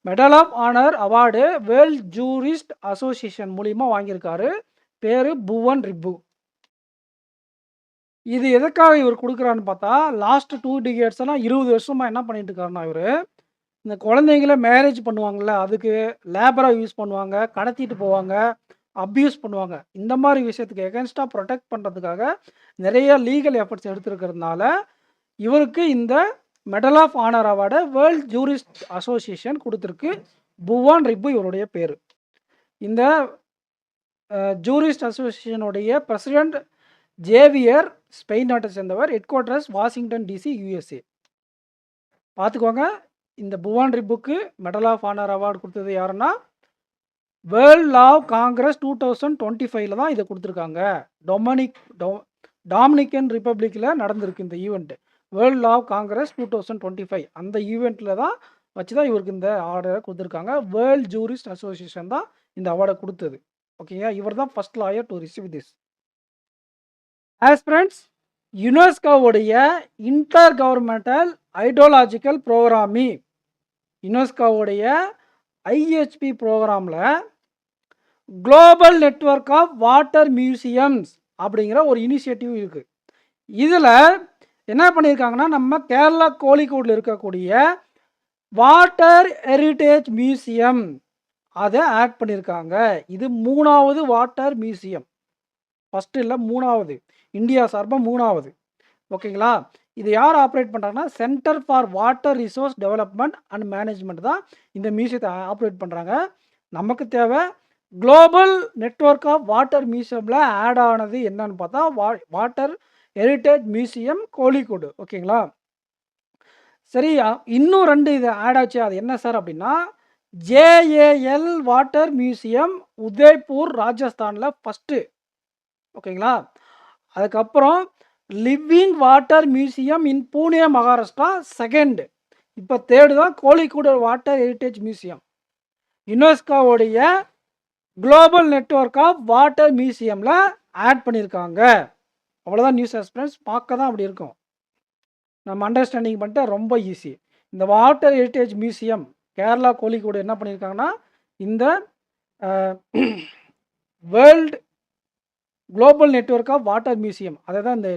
Medal of honour award world jurist association மூலியமாக வாங்கியிருக்காரு, பேர் புவன் ரிப்பு. இது எதுக்காக இவர் கொடுக்குறான்னு பார்த்தா லாஸ்ட் 2 டிகேட்ஸ்லாம் 20 வருஷமாக என்ன பண்ணிட்டு இருக்காருன்னா, இவர் இந்த குழந்தைங்கள மேரேஜ் பண்ணுவாங்கள்ல, அதுக்கு லேபராக யூஸ் பண்ணுவாங்க, கடத்திட்டு போவாங்க, அப்யூஸ் பண்ணுவாங்க. இந்த மாதிரி விஷயத்துக்கு எகென்ஸ்டாக ப்ரொடெக்ட் பண்ணுறதுக்காக நிறைய லீகல் எஃபர்ட்ஸ் எடுத்துருக்கிறதுனால இவருக்கு இந்த மெடல் ஆஃப் ஆனர் அவார்டை வேர்ல்ட் ஜூரிஸ்ட் அசோசியேஷன் கொடுத்துருக்கு. புவான் ரிப்பு இவருடைய பேர். இந்த ஜூரிஸ்ட் அசோசியேஷனுடைய பிரசிடெண்ட் ஜேவியர் ஸ்பெயின் நாட்டை சேர்ந்தவர், headquarters Washington DC USA. பார்த்துக்கோங்க, இந்த புவான் ரிப்புக்கு மெடல் ஆஃப் ஆனர் அவார்டு கொடுத்தது யாருன்னா வேர்ல்ட் லா காங்கிரஸ் 2025 தான் இதை கொடுத்துருக்காங்க. டாமினிக்கன் ரிப்பப்ளிக்கில் நடந்திருக்கு இந்த ஈவெண்ட்டு. வேர்ல்ட் லா காங்கிரஸ் 2025 அந்த ஈவெண்ட்டில் தான் வச்சு தான் இவருக்கு இந்த ஆர்டரை கொடுத்துருக்காங்க. வேர்ல்ட் ஜூரிஸ்ட் அசோசியேஷன் தான் இந்த அவார்டை கொடுத்தது. ஓகேங்க, இவர் தான் first lawyer to receive this. Aspirants, யுனெஸ்கோவுடைய இன்டர் கவர்மெண்டல் ஐடியாலஜிக்கல் ப்ரோக்ராமி, யுனெஸ்கோவுடைய ஐஹெச்பி ப்ரோக்ராமில் global network of water museums அப்படிங்கிற ஒரு இனிஷியேட்டிவ் இருக்குது. இதில் என்ன பண்ணியிருக்காங்கன்னா, நம்ம கேரளா கோழிக்கோடில் இருக்கக்கூடிய வாட்டர் ஹெரிட்டேஜ் மியூசியம் அதை ஆட் பண்ணியிருக்காங்க. இது 3வது வாட்டர் மியூசியம், ஃபஸ்ட்டு இல்லை 3வது, இந்தியா சார்பாக 3வது. ஓகேங்களா, இது யார் ஆப்ரேட் பண்ணுறாங்கன்னா centre for water resource development and management தான் இந்த மியூசியத்தை ஆப்ரேட் பண்ணுறாங்க. நமக்கு தேவை குளோபல் நெட்வொர்க் ஆஃப் வாட்டர் மியூசியமில் ஆட் ஆனது என்னன்னு பார்த்தா வாட்டர் ஹெரிட்டேஜ் மியூசியம் கோழிக்கோடு. ஓகேங்களா, சரி, இன்னும் 2 இது ஆட் ஆச்சு. அது என்ன சார் அப்படின்னா ஜேஏஎல் வாட்டர் மியூசியம் உதய்பூர் ராஜஸ்தானில் ஃபஸ்ட்டு. ஓகேங்களா, அதுக்கப்புறம் living water museum in Pune Maharashtra second. இப்போ தேர்டு தான் கோழிக்கோடு வாட்டர் ஹெரிட்டேஜ் மியூசியம். யுனெஸ்கோவுடைய குளோபல் நெட்வொர்க் ஆஃப் வாட்டர் மியூசியமில் ஆட் பண்ணியிருக்காங்க. அவ்வளோதான் நியூஸ் எக்ஸ்பீரியன்ஸ். பார்க்க தான் அப்படி இருக்கும், நம்ம அண்டர்ஸ்டாண்டிங் பண்ணிட்டு ரொம்ப ஈஸி. இந்த water heritage museum Kerala Kozhikode என்ன பண்ணியிருக்காங்கன்னா, இந்த world global network of water museum அதை தான் இந்த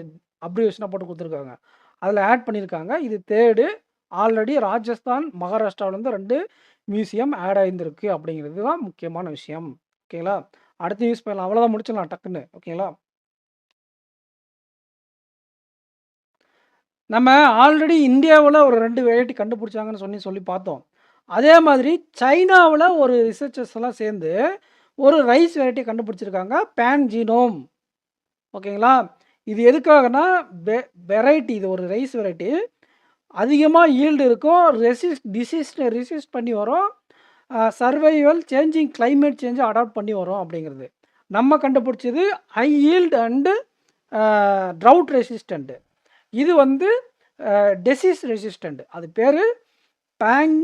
அப்ரிவேஷனாக போட்டு கொடுத்துருக்காங்க. அதில் ஆட் பண்ணியிருக்காங்க. இது 3rd. ஆல்ரெடி ராஜஸ்தான், மகாராஷ்டிராவிலேருந்து 2 மியூசியம் ஆட் ஆகியிருந்திருக்கு அப்படிங்கிறது தான் முக்கியமான விஷயம். ஓகேங்களா? அடுத்து யூஸ் பண்ணலாம். அவ்வளோதான், முடிச்சிடலாம் டக்குன்னு. ஓகேங்களா? நம்ம ஆல்ரெடி இந்தியாவில் ஒரு 2 வெரைட்டி கண்டுபிடிச்சாங்கன்னு சொல்லி பார்த்தோம். அதே மாதிரி சைனாவில் ஒரு ரிசர்ச்சர்ஸ் எல்லாம் சேர்ந்து ஒரு ரைஸ் வெரைட்டி கண்டுபிடிச்சிருக்காங்க, பேன் ஜீனோம். ஓகேங்களா? இது எதுக்காகனா வெரைட்டி, இது ஒரு ரைஸ் வெரைட்டி அதிகமாக ஈல்டு இருக்கும், ரெசிஸ்ட் பண்ணி வரும், சர்வைவல் சேஞ்சிங் கிளைமேட் சேஞ்சை அடாப்ட் பண்ணி வரும் அப்படிங்கிறது. நம்ம கண்டுபிடிச்சது high yield and drought resistant. இது வந்து டிசீஸ் ரெசிஸ்டண்ட். அது பேர் pan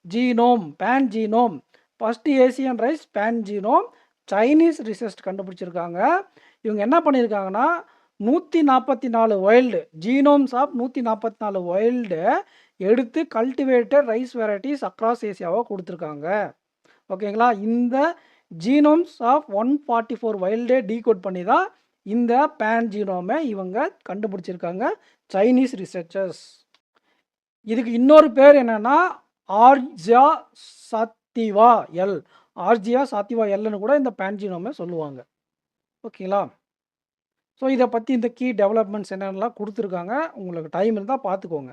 genome. First Asian rice pan genome, Chinese research கண்டுபிடிச்சிருக்காங்க. இவங்க என்ன பண்ணியிருக்காங்கன்னா 144 வைல்டு ஜீனோம்ஸ் ஆஃப் 144 வைல்டு எடுத்து கல்டிவேட்டட் ரைஸ் வெரைட்டிஸ் அக்ராஸ் ஏசியாவை கொடுத்துருக்காங்க. ஓகேங்களா? இந்த ஜீனோம்ஸ் ஆஃப் 144 வைல்டே டீகோட் பண்ணி தான் இந்த பேன் ஜீனோமை இவங்க கண்டுபிடிச்சிருக்காங்க, சைனீஸ் ரிசர்ச்சர்ஸ். இதுக்கு இன்னொரு பேர் என்னென்னா ஆர்ஜியா சாத்திவா எல்னு கூட இந்த பேன் ஜீனோமை சொல்லுவாங்க. ஓகேங்களா? ஸோ இதை பற்றி இந்த கீ டெவலப்மெண்ட்ஸ் என்னென்னலாம் கொடுத்துருக்காங்க, உங்களுக்கு டைம் இருந்தால் பார்த்துக்கோங்க.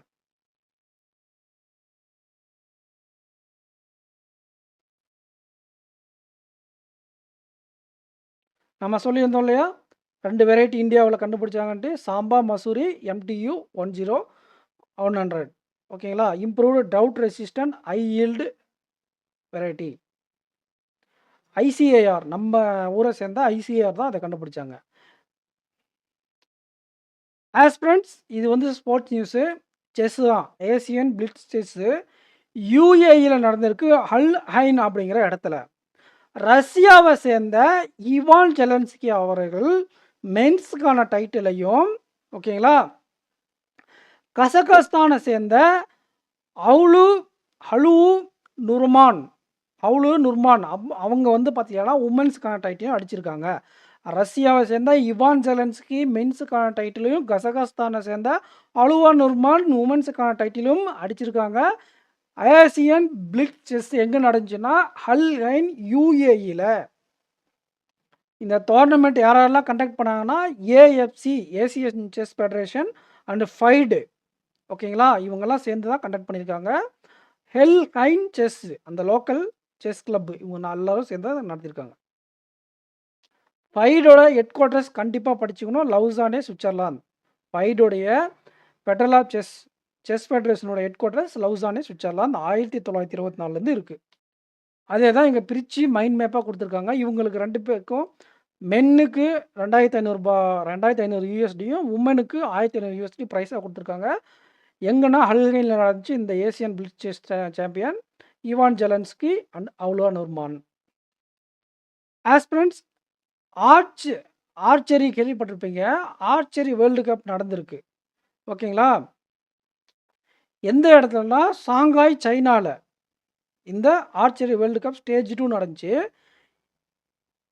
நம்ம சொல்லியிருந்தோம் இல்லையா, 2 வெரைட்டி இந்தியாவில் கண்டுபிடிச்சாங்கன்ட்டு, சாம்பா மசூரி MTU 100. ஓகேங்களா? Improved trout resistant high yield variety. ICAR நம்ம ஊரை சேர்ந்த ICAR தான் அதை கண்டுபிடிச்சாங்க. ஆஸ்பிரண்ட்ஸ், இது வந்து ஸ்போர்ட்ஸ் நியூஸு. செஸ்ஸு தான், ஏசியன் பிளிட்ஸ் செஸ்ஸு UAEயில் நடந்திருக்கு, ஹல் ஹைன் அப்படிங்கிற இடத்துல. ரஷ்யாவை சேர்ந்த இவான் ஜெலன்ஸ்கி அவர்கள் மென்ஸுக்கான டைட்டிலையும், ஓகேங்களா, கசகஸ்தானை சேர்ந்த ஹலு நுர்மான் அவங்க வந்து பார்த்தீங்கன்னா உமன்ஸுக்கான டைட்டிலையும் அடிச்சிருக்காங்க. ரஷ்யாவை சேர்ந்த இவான் ஜெலன்ஸ்கி மென்ஸுக்கான டைட்டிலையும், கசகஸ்தானை சேர்ந்த அலுவா நுர்மான் உமன்ஸுக்கான டைட்டிலும் அடிச்சிருக்காங்க. ஏசியன் பிளிட்ஸ் செஸ் எங்கே நடந்துச்சுன்னா ஹல் ஹைன் UAEயில். இந்த டோர்னமெண்ட் யாரெல்லாம் கண்டக்ட் பண்ணாங்கன்னா AFC Asian chess federation and FIDE, ஓகேங்களா, இவங்கெல்லாம் சேர்ந்து தான் கண்டக்ட் பண்ணியிருக்காங்க. ஹெல் ஹைன் செஸ், அந்த லோக்கல் செஸ் கிளப், இவங்க எல்லாரும் சேர்ந்து நடத்தியிருக்காங்க. ஃபைடோட ஹெட் குவார்ட்டர்ஸ் கண்டிப்பாக படிச்சுக்கணும், லவுசானே, சுவிட்சர்லாந்து. ஃபைடோடைய ஃபெடரல் ஆஃப் செஸ் ஃபெடரேஷனோட ஹெட் குவார்ட்டர்ஸ் லவுசானே, சுவிட்சர்லாந்து 1924 இருக்குது. அதே தான் இங்கே பிரித்து மைண்ட் மேப்பாக கொடுத்துருக்காங்க. இவங்களுக்கு 2 பேருக்கும் மென்னுக்கு $2,500 USDயும் உமனுக்கு $1,500 USD ப்ரைஸாக கொடுத்துருக்காங்க. எங்கன்னா ஹல்கைனில் நடந்துச்சு இந்த Asian blitz chess champion Ivan Zelensky and Alua Nurman. Aspirants, archery கேள்விப்பட்டிருப்பீங்க. ஆர்ச்சரி வேர்ல்டு கப் நடந்திருக்கு. ஓகேங்களா? எந்த இடத்துலனா சாங்காய், சைனாவில் இந்த ஆர்ச்சரி வேர்ல்டு கப் ஸ்டேஜ் 2 நடந்துச்சு.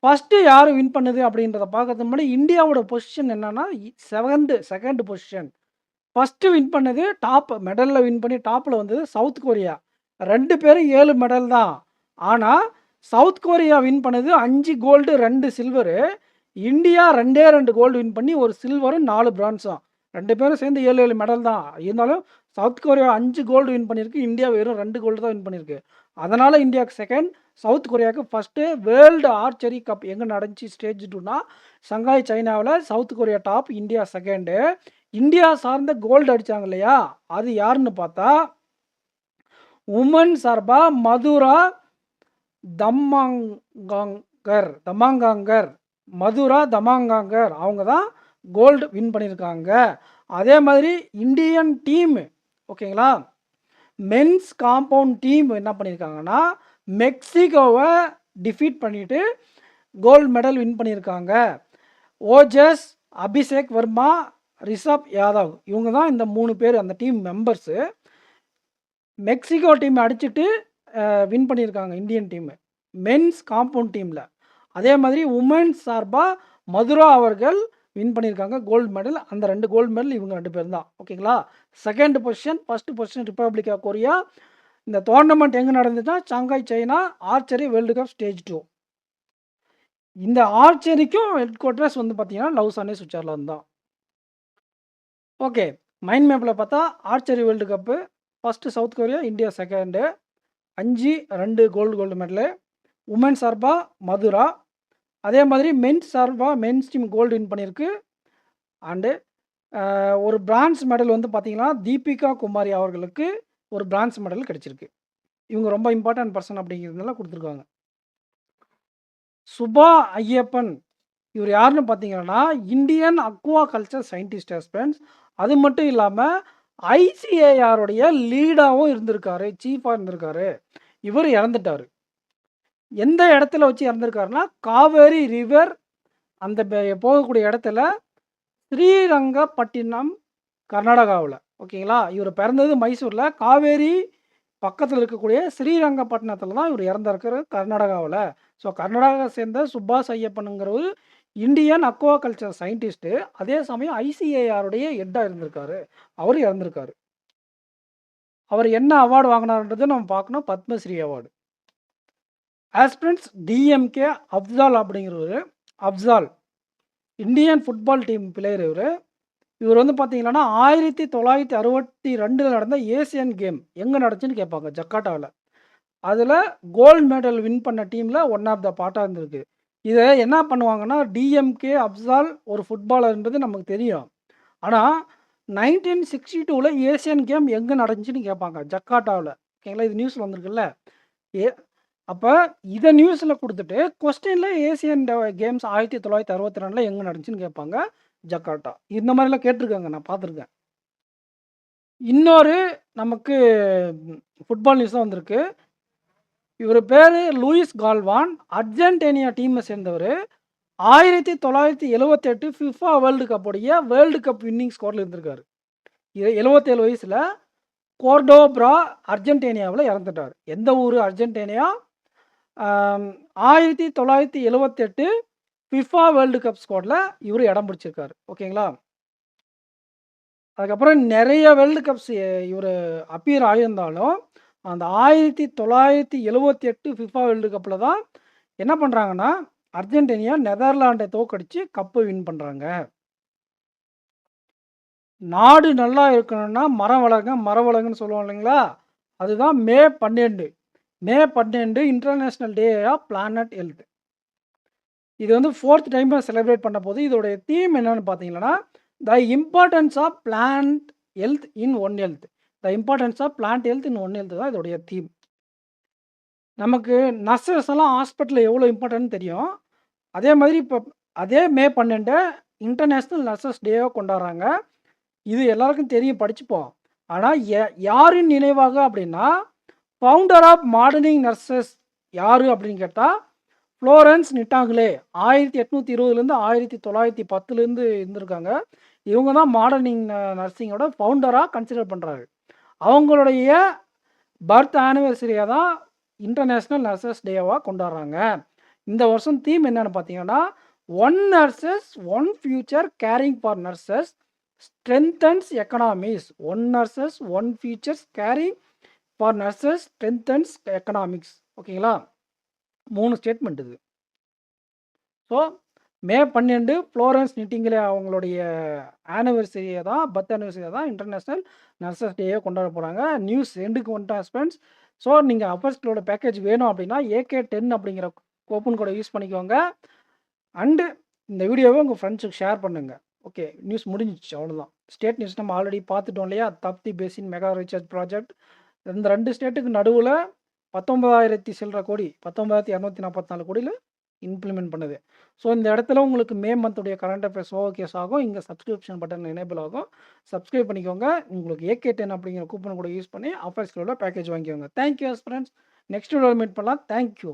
ஃபஸ்ட்டு யார் வின் பண்ணுது அப்படின்றத பார்க்கறதுக்கு முன்னாடி இந்தியாவோட பொசிஷன் என்னென்னா செகண்ட் பொசிஷன். ஃபஸ்ட்டு வின் பண்ணது டாப் மெடலில் வின் பண்ணி டாப்பில் வந்தது சவுத் கொரியா. 2 பேரும் 7 மெடல் தான். ஆனால் சவுத் கொரியா வின் பண்ணது 5 gold 2 silver. India 2 gold win பண்ணி 1 சில்வரும் 4 பிரான்ஸும். 2 பேரும் சேர்ந்து 7 மெடல் தான். இருந்தாலும் சவுத் கொரியா 5 கோல்டு வின் பண்ணியிருக்கு, இந்தியா வெறும் 2 கோல்டு தான் வின் பண்ணியிருக்கு. அதனால் இந்தியாவுக்கு செகண்ட், சவுத் கொரியாவுக்கு ஃபஸ்ட்டு. வேர்ல்டு ஆர்ச்சரி கப் எங்கே நடந்துச்சு ஸ்டேஜ் 2னா சங்காய், சைனாவில். South Korea top, India second. India சார்ந்த கோல்டு அடித்தாங்க இல்லையா, அது யாருன்னு பார்த்தா உமன் சார்பாக மதுரா தமாங்காங்கர் அவங்க தான் கோல்டு வின் பண்ணியிருக்காங்க. அதே மாதிரி இந்தியன் டீம், ஓகேங்களா, மென்ஸ் காம்பவுண்ட் டீம் என்ன பண்ணியிருக்காங்கன்னா மெக்சிகோவை டிஃபீட் பண்ணிவிட்டு கோல்டு மெடல் வின் பண்ணியிருக்காங்க. ஓஜஸ், அபிஷேக் வர்மா, ரிஷப் யாதவ் இவங்க தான் இந்த 3 பேர் அந்த டீம் மெம்பர்ஸு. மெக்சிகோ டீம் அடிச்சுட்டு வின் பண்ணியிருக்காங்க இந்தியன் டீமு. மென்ஸ் காம்பவுண்ட் டீமில். அதே மாதிரி உமன்ஸ் சார்பாக மதுரா அவர்கள் வின் பண்ணியிருக்காங்க கோல்டு மெடல். அந்த 2 கோல்டு மெடல் இவங்க 2 பேரும் தான். ஓகேங்களா? Second position, first position republic of Korea. இந்த டோர்னமெண்ட் எங்கே நடந்துச்சுன்னா Shanghai China archery world cup stage 2. இந்த ஆர்ச்சரிக்கும் ஹெட் குவார்ட்டர்ஸ் வந்து பார்த்தீங்கன்னா லவுசானே சுவிட்சர்லாந்து தான். ஓகே, மைண்ட் மேப்பில் பார்த்தா archery world cup first south Korea, India second. 5 gold medal. Women சார்பாக மதுரா. அதே மாதிரி மென்ஸ் சார்பாக மென்ஸ் டீம் கோல்டு வின் பண்ணியிருக்கு. அண்டு ஒரு பிரான்ஸ் மெடல் வந்து பார்த்தீங்கன்னா தீபிகா குமாரி அவர்களுக்கு ஒரு பிரான்ஸ் மெடல் கிடச்சிருக்கு. இவங்க ரொம்ப இம்பார்ட்டன்ட் பர்சன் அப்படிங்கிறதுனால கொடுத்துருக்காங்க. சுபா ஐயப்பன் இவர் யாருன்னு பார்த்தீங்கன்னா Indian Aqua culture scientist friends. அது மட்டும் இல்லாமல் ஐசிஏஆருடைய லீடாகவும் இருந்திருக்காரு, சீஃபாக இருந்திருக்காரு. இவர் இறந்துட்டார். எந்த இடத்துல வச்சு இறந்துருக்காருன்னா காவேரி ரிவர் அந்த போகக்கூடிய இடத்துல ஸ்ரீரங்கப்பட்டினம் கர்நாடகாவில். ஓகேங்களா? இவர் பிறந்தது மைசூரில். காவேரி பக்கத்தில் இருக்கக்கூடிய ஸ்ரீரங்கப்பட்டினத்தில் தான் இவர் இறந்திருக்காரு கர்நாடகாவில். ஸோ கர்நாடகாவை சேர்ந்த சுபாஷ் ஐயப்பனுங்கிறவர் இந்தியன் அக்வா கல்ச்சர் சயின்டிஸ்ட்டு. அதே சமயம் ஐசிஏஆருடைய ஹெட்டாக இருந்திருக்காரு. அவர் இறந்திருக்காரு. அவர் என்ன அவார்டு வாங்கினார்ன்றது நம்ம பார்க்கணும். பத்மஸ்ரீ அவார்டு. ஆஸ்பிரண்ட்ஸ் டிஎம்கே அப்சால் அப்படிங்கிறவர். அப்சால் இந்தியன் ஃபுட்பால் டீம் பிளேயர் இவர். இவர் வந்து பார்த்தீங்கன்னா 1962 நடந்த ஏசியன் கேம் எங்கே நடந்துச்சுன்னு கேட்பாங்க, ஜக்காட்டாவில். அதில் கோல்டு மெடல் வின் பண்ண டீமில் ஒன் ஆஃப் த பார்ட்டாக இருந்திருக்கு. இதை என்ன பண்ணுவாங்கன்னா டிஎம்கே அப்சால் ஒரு ஃபுட்பாலர்ன்றது நமக்கு தெரியும். ஆனால் 1962 ஏசியன் கேம் எங்கே நடந்துச்சுன்னு கேட்பாங்க, ஜக்காட்டாவில். ஓகேங்களா? இது நியூஸில் வந்திருக்குல்ல. அப்போ இதை நியூஸில் கொடுத்துட்டு கொஸ்டினில் ஏசியன் கேம்ஸ் 1962 எங்கே நடந்துச்சுன்னு கேட்பாங்க, ஜக்கார்ட்டா. இந்த மாதிரிலாம் கேட்டிருக்காங்க, நான் பார்த்துருக்கேன். இன்னொரு நமக்கு ஃபுட்பால் நியூஸ் தான் வந்திருக்கு. இவர் பேர் லூயிஸ் கால்வான். அர்ஜென்டினா டீமை சேர்ந்தவர். 1978 ஃபிஃபா வேர்ல்டு கப்புடைய வேர்ல்டு கப் வின்னிங் ஸ்கோரில் இருந்திருக்காரு. 77 வயசில் கோர்டோப்ரா அர்ஜென்டினாவில் இறந்துட்டார். எந்த ஊர்? அர்ஜென்டினா. 1978 ஃபிஃபா வேர்ல்டு கப் ஸ்குவாடில் இவர் இடம் பிடிச்சிருக்காரு. ஓகேங்களா? அதுக்கப்புறம் நிறைய வேர்ல்டு கப்ஸ் இவர் அப்பியர் ஆகியிருந்தாலும் அந்த 1978 ஃபிஃபா வேர்ல்டு கப்பில் தான் என்ன பண்ணுறாங்கன்னா அர்ஜென்டினா நெதர்லாண்டை தோக்கடித்து கப்பை வின் பண்ணுறாங்க. நாடு நல்லா இருக்கணும்னா மரம் வளருங்கன்னு சொல்லுவோம் இல்லைங்களா? அதுதான் May 12 international day of planet health. இது வந்து 4th டைமாக செலிப்ரேட் பண்ண போது இதோடைய தீம் என்னன்னு பார்த்தீங்கன்னா the importance of plant health in one health. The importance of plant health in one health தான் இதோடைய தீம். நமக்கு நர்சஸ் எல்லாம் ஹாஸ்பிட்டலில் எவ்வளோ இம்பார்ட்டன்ட் தெரியும். அதே மாதிரி இப்போ அதே மே 12 இன்டர்நேஷ்னல் நர்சஸ் டேவாக கொண்டாடுறாங்க. இது எல்லாருக்கும் தெரியும், படிச்சுப்போம். ஆனால் யாரின் நினைவாக அப்படின்னா ஃபவுண்டர் ஆஃப் மாடர்னிங் நர்சஸ் யார் அப்படின்னு கேட்டால் ஃப்ளோரன்ஸ் நிட்டாங்லே. 1820 1910 இருந்திருக்காங்க. இவங்க தான் மாடர்னிங் நர்சிங்கோட ஃபவுண்டராக கன்சிடர் பண்ணுறாரு. அவங்களுடைய பர்த் ஆனிவர்சரியாக தான் இன்டர்நேஷ்னல் நர்சஸ் டேவாக கொண்டாடுறாங்க. இந்த வருஷம் தீம் என்னென்னு பார்த்தீங்கன்னா one nurses one future caring for nurses strengthens economics. One nurses one futures caring for nurses strengthens economics. ஓகேங்களா? 3 ஸ்டேட்மெண்ட் இது. ஸோ மே 12 ஃப்ளோரன்ஸ் நிட்டிங்லே அவங்களுடைய ஆனிவர்சரியை தான், பர்த் ஆனிவர்சரியை தான் இன்டர்நேஷ்னல் நர்சஸ் டேயை கொண்டாட போகிறாங்க. நியூஸ் எண்டுக்கு வந்துட்டோம் ஃப்ரெண்ட்ஸ். ஸோ நீங்கள் அப்பர்ஸ்களோட பேக்கேஜ் வேணும் அப்படின்னா AK10 அப்படிங்கிற கூப்பன் கோடை யூஸ் பண்ணிக்கோங்க. அண்டு இந்த வீடியோவை உங்கள் ஃப்ரெண்ட்ஸுக்கு ஷேர் பண்ணுங்கள். ஓகே, நியூஸ் முடிஞ்சிச்சு, அவ்வளோதான். ஸ்டேட் நியூஸ் நம்ம ஆல்ரெடி பார்த்துட்டோம் இல்லையா? Tapti basin mega recharge project இந்த 2 ஸ்டேட்டுக்கு நடுவில் 19,000 சில்லற கோடி, 19,244 கோடியில் இம்ப்ளிமெண்ட் பண்ணுது. ஸோ இந்த இடத்துல உங்களுக்கு மே மந்த்துடைய கரண்ட் அஃபேர்ஸ் ஓகேஸ் ஆகும். இங்கே சப்ஸ்கிரிப்ஷன் பட்டன் எனேபிள் ஆகும். சப்ஸ்கிரைப் பண்ணிக்கோங்க. உங்களுக்கு AK10 அப்படிங்கிற கூப்பன் கூட யூஸ் பண்ணி அஃபேர்ஸ்களோட பேக்கேஜ் வாங்கிக்கோங்க. Thank you friends. நெக்ஸ்ட் வீடியோவில் மீட் பண்ணலாம். தேங்க்யூ.